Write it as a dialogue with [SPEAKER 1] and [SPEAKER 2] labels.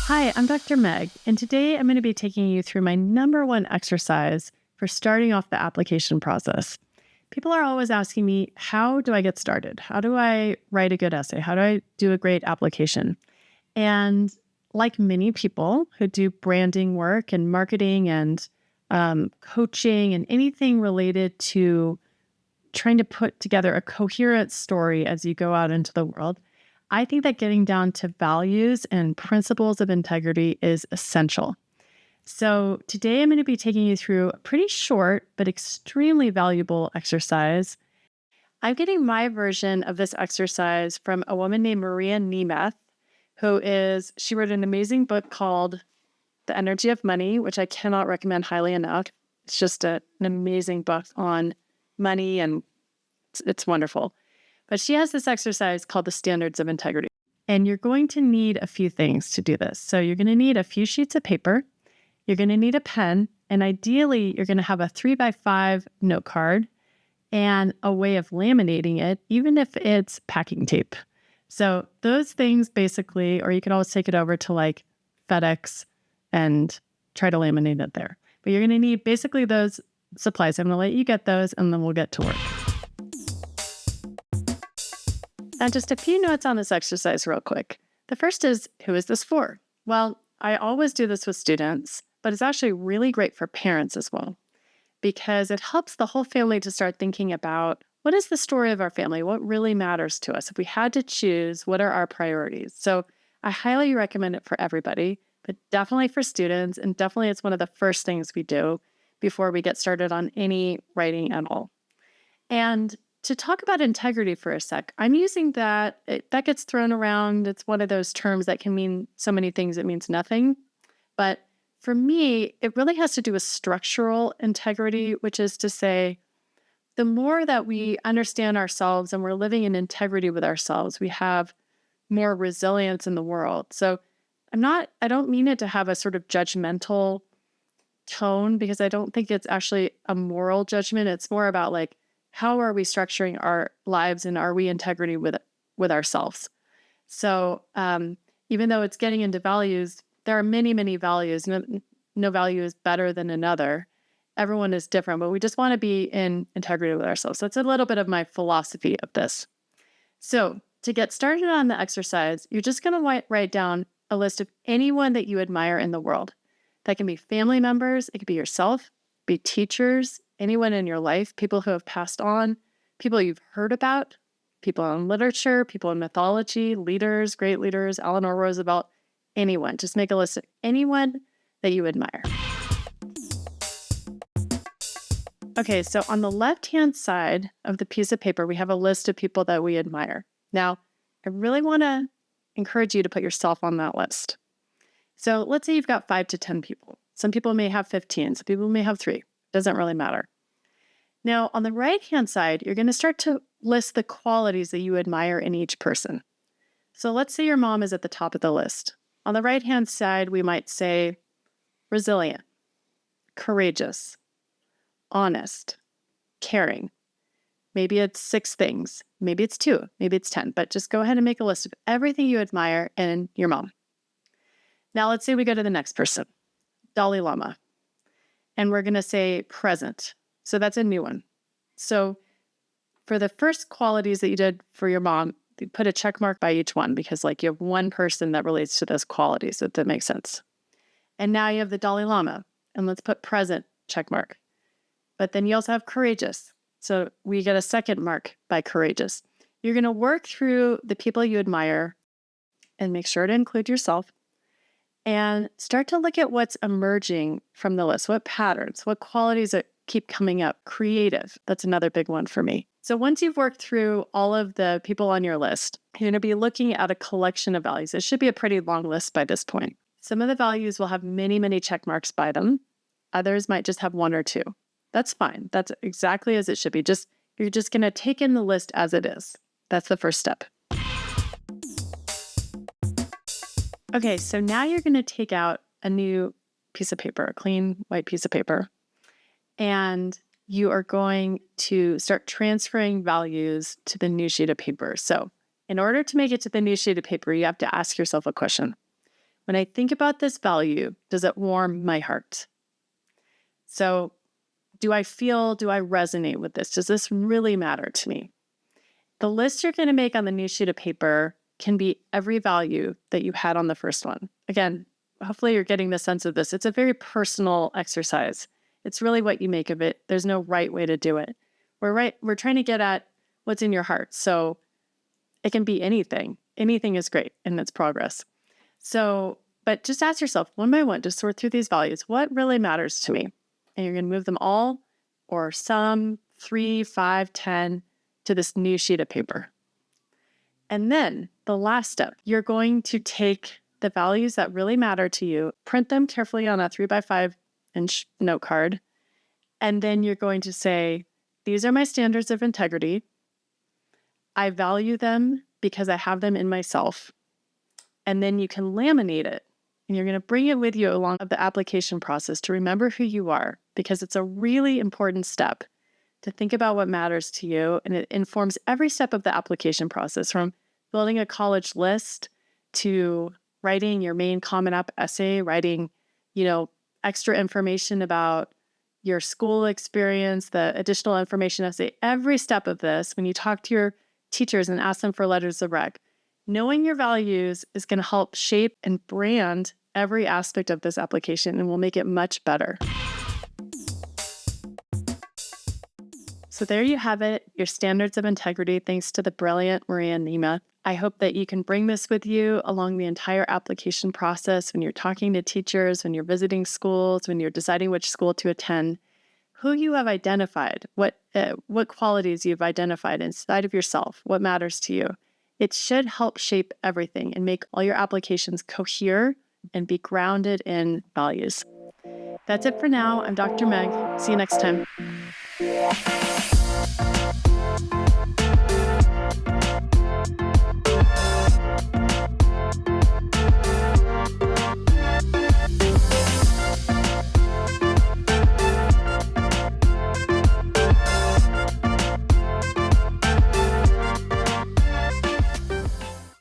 [SPEAKER 1] Hi, I'm Dr. Meg, and today I'm going to be taking you through my number one exercise for starting off the application process. People are always asking me, how do I get started? How do I write a good essay? How do I do a great application? And like many people who do branding work and marketing and coaching and anything related to trying to put together a coherent story as you go out into the world, I think that getting down to values and principles of integrity is essential. So today I'm going to be taking you through a pretty short but extremely valuable exercise. I'm getting my version of this exercise from a woman named Maria Nemeth, she wrote an amazing book called The Energy of Money, which I cannot recommend highly enough. It's just an amazing book on money, and it's wonderful. But she has this exercise called the Standards of Integrity. And you're going to need a few things to do this. So you're going to need a few sheets of paper. You're going to need a pen. And ideally, you're going to have a 3x5 note card and a way of laminating it, even if it's packing tape. So those things basically, or you can always take it over to like FedEx and try to laminate it there. But you're going to need basically those supplies. I'm going to let you get those and then we'll get to work. Now, just a few notes on this exercise real quick. The first is, who is this for? Well, I always do this with students, but it's actually really great for parents as well, because it helps the whole family to start thinking about what is the story of our family? What really matters to us? If we had to choose, what are our priorities? So I highly recommend it for everybody, but definitely for students. And definitely it's one of the first things we do before we get started on any writing at all. And to talk about integrity for a sec, I'm using that gets thrown around. It's one of those terms that can mean so many things, it means nothing. But for me, it really has to do with structural integrity, which is to say, the more that we understand ourselves and we're living in integrity with ourselves, we have more resilience in the world. So I don't mean it to have a sort of judgmental tone, because I don't think it's actually a moral judgment. It's more about like, how are we structuring our lives and are we integrity with ourselves? So even though it's getting into values, there are many, many values. No value is better than another. Everyone is different, but we just want to be in integrity with ourselves. So it's a little bit of my philosophy of this. So to get started on the exercise, you're just going to write down a list of anyone that you admire in the world. That can be family members, it could be yourself, be teachers, anyone in your life, people who have passed on, people you've heard about, people in literature, people in mythology, leaders, great leaders, Eleanor Roosevelt, anyone. Just make a list of anyone that you admire. Okay, so on the left-hand side of the piece of paper, we have a list of people that we admire. Now, I really want to encourage you to put yourself on that list. So let's say you've got 5 to 10 people. Some people may have 15, some people may have 3. Doesn't really matter. Now, on the right-hand side, you're going to start to list the qualities that you admire in each person. So let's say your mom is at the top of the list. On the right-hand side, we might say resilient, courageous, honest, caring. Maybe it's 6 things. Maybe it's 2. Maybe it's 10. But just go ahead and make a list of everything you admire in your mom. Now, let's say we go to the next person, Dalai Lama. And we're going to say present. So that's a new one. So for the first qualities that you did for your mom, you put a check mark by each one, because like you have one person that relates to those qualities, if that makes sense. And now you have the Dalai Lama, and let's put present check mark. But then you also have courageous. So we get a second mark by courageous. You're going to work through the people you admire and make sure to include yourself. And start to look at what's emerging from the list, what patterns, what qualities that keep coming up. Creative, that's another big one for me. So once you've worked through all of the people on your list, you're going to be looking at a collection of values. It should be a pretty long list by this point. Some of the values will have many, many check marks by them. Others might just have 1 or 2. That's fine. That's exactly as it should be. You're just going to take in the list as it is. That's the first step. Okay, so now you're going to take out a new piece of paper, a clean white piece of paper, and you are going to start transferring values to the new sheet of paper. So in order to make it to the new sheet of paper, you have to ask yourself a question. When I think about this value, does it warm my heart? So do I resonate with this? Does this really matter to me? The list you're going to make on the new sheet of paper can be every value that you had on the first one. Again, hopefully you're getting the sense of this. It's a very personal exercise. It's really what you make of it. There's no right way to do it. We're trying to get at what's in your heart. So it can be anything. Anything is great in its progress. So, but just ask yourself one by one to sort through these values. What really matters to me? And you're going to move them all or some, 3, 5, 10 to this new sheet of paper. And then the last step, you're going to take the values that really matter to you, print them carefully on a 3x5-inch note card, and then you're going to say, these are my standards of integrity. I value them because I have them in myself. And then you can laminate it. And you're going to bring it with you along the application process to remember who you are, because it's a really important step to think about what matters to you. And it informs every step of the application process, from building a college list to writing your main Common App essay, writing, extra information about your school experience, the additional information essay. Every step of this, when you talk to your teachers and ask them for letters of rec, knowing your values is going to help shape and brand every aspect of this application and will make it much better. So there you have it, your standards of integrity, thanks to the brilliant Maria Nemeth. I hope that you can bring this with you along the entire application process when you're talking to teachers, when you're visiting schools, when you're deciding which school to attend. Who you have identified, what qualities you've identified inside of yourself, what matters to you. It should help shape everything and make all your applications cohere and be grounded in values. That's it for now. I'm Dr. Meg. See you next time.